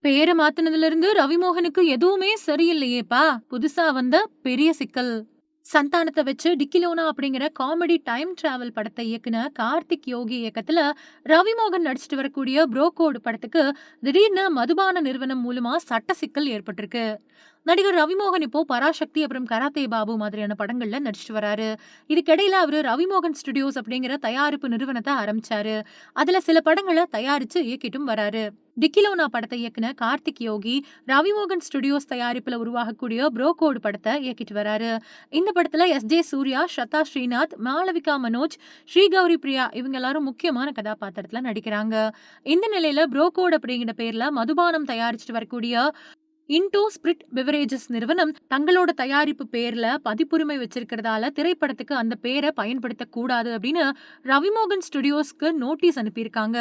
பேர மாத்துனதுல இருந்து ரவிமோகனுக்கு எதுவுமே சரியில்லையேப்பா! புதுசா வந்த பெரிய சிக்கல். சந்தானத்த வச்சு டிக்கிலோனா அப்படிங்கிற காமெடி டைம் டிராவல் படத்தை இயக்குன கார்த்திக் யோகி இயக்கத்துல ரவிமோகன் நடிச்சிட்டு வரக்கூடிய ப்ரோ கோட் படத்துக்கு திடீர்னு மதுபான நிறுவனம் மூலமா சட்ட சிக்கல் ஏற்பட்டிருக்கு. நடிகர் ரவிமோகன் இப்போ பராசக்தி அப்புறம் கராத்தே பாபு மாதிரியான படங்கள்ல நடிச்சிட்டு வராரு. இதுக்கிடையில அவரு ரவிமோகன் ஸ்டுடியோஸ் அப்படிங்கிற தயாரிப்பு நிறுவனத்தை ஆரம்பிச்சாரு. அதுல சில படங்களை தயாரிச்சு இயக்கிட்டும் வராரு. டிக்கிலோனா படத்தை இயக்குன கார்த்திக் யோகி ரவிமோகன் ஸ்டுடியோஸ் தயாரிப்புல உருவாகக்கூடிய ப்ரோ கோட் படத்தை இயக்கிட்டு வராரு. இந்த படத்துல எஸ்.ஜே. சூர்யா, ஸ்ரத்தா ஸ்ரீநாத், மாளவிகா மனோஜ், ஸ்ரீகௌரி பிரியா இவங்க எல்லாரும் முக்கியமான கதாபாத்திரத்துல நடிக்கிறாங்க. இந்த நிலையில ப்ரோ கோட் அப்படிங்கிற பேர்ல மதுபானம் தயாரிச்சுட்டு வரக்கூடிய இன்டோ ஸ்பிரிட் பெவரேஜஸ் நிறுவனம் தங்களோட தயாரிப்பு பேர்ல பதிப்புரிமை வச்சிருக்கிறதால திரைப்படத்துக்கு அந்த பேரை பயன்படுத்த கூடாது அப்படின்னு ரவிமோகன் ஸ்டுடியோஸ்க்கு நோட்டீஸ் அனுப்பியிருக்காங்க.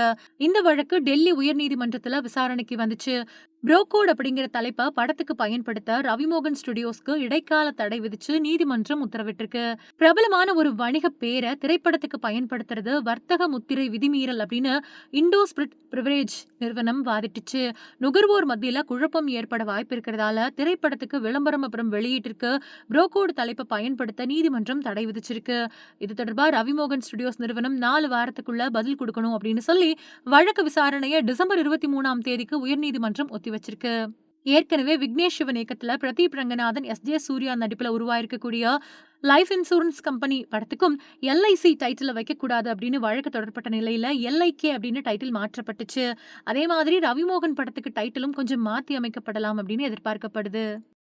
இந்த வழக்கு டெல்லி உயர்நீதிமன்றத்துல விசாரணைக்கு வந்துச்சு. ப்ரோகோட் அப்படிங்கிற தலைப்பை படத்துக்கு பயன்படுத்த ரவிமோகன் ஸ்டுடியோஸ்க்கு இடைக்கால தடை விதிச்சு நீதிமன்றம் உத்தரவிட்டிருக்கு. பிரபலமான ஒரு வணிக பேரை திரைப்படத்துக்கு பயன்படுத்துறது வர்த்தக முத்திரை விதிமீறல் அப்படின்னு இண்டோ ஸ்பிரிட் பிரிவரேஜ் நிறுவனம் வாதிட்டுச்சு. நுகர்வோர் மத்தியில குழப்பம் ஏற்பட வாய்ப்பு இருக்கிறதால திரைப்படத்துக்கு விளம்பரம் அப்புறம் வெளியீட்டிற்கு ப்ரோகோட் தலைப்பை பயன்படுத்த நீதிமன்றம் தடை விதிச்சிருக்கு. இது தொடர்பா ரவிமோகன் ஸ்டுடியோஸ் நிறுவனம் 4 வாரத்துக்குள்ள பதில் கொடுக்கணும் அப்படின்னு சொல்லி வழக்கு விசாரணையை டிசம்பர் 23ஆம் தேதிக்கு உயர்நீதிமன்றம் ஒத்திவச்சிருக்கு. ஏற்கனவே விக்னேஷ் சிவன் இயக்கத்துல பிரதீப் ரங்கநாதன், எஸ்.ஜே. சூர்யா நடிப்புல உருவாயிருக்கக்கூடிய லைஃப் இன்சூரன்ஸ் கம்பெனி படத்துக்கும் எல்ஐசி டைட்டில் வைக்கக்கூடாது அப்படின்னு வழக்கு தொடரப்பட்ட நிலையில எல்ஐகே அப்படின்னு டைட்டில் மாற்றப்பட்டுச்சு. அதே மாதிரி ரவிமோகன் படத்துக்கு டைட்டிலும் கொஞ்சம் மாத்தி அமைக்கப்படலாம் அப்படின்னு எதிர்பார்க்கப்படுது.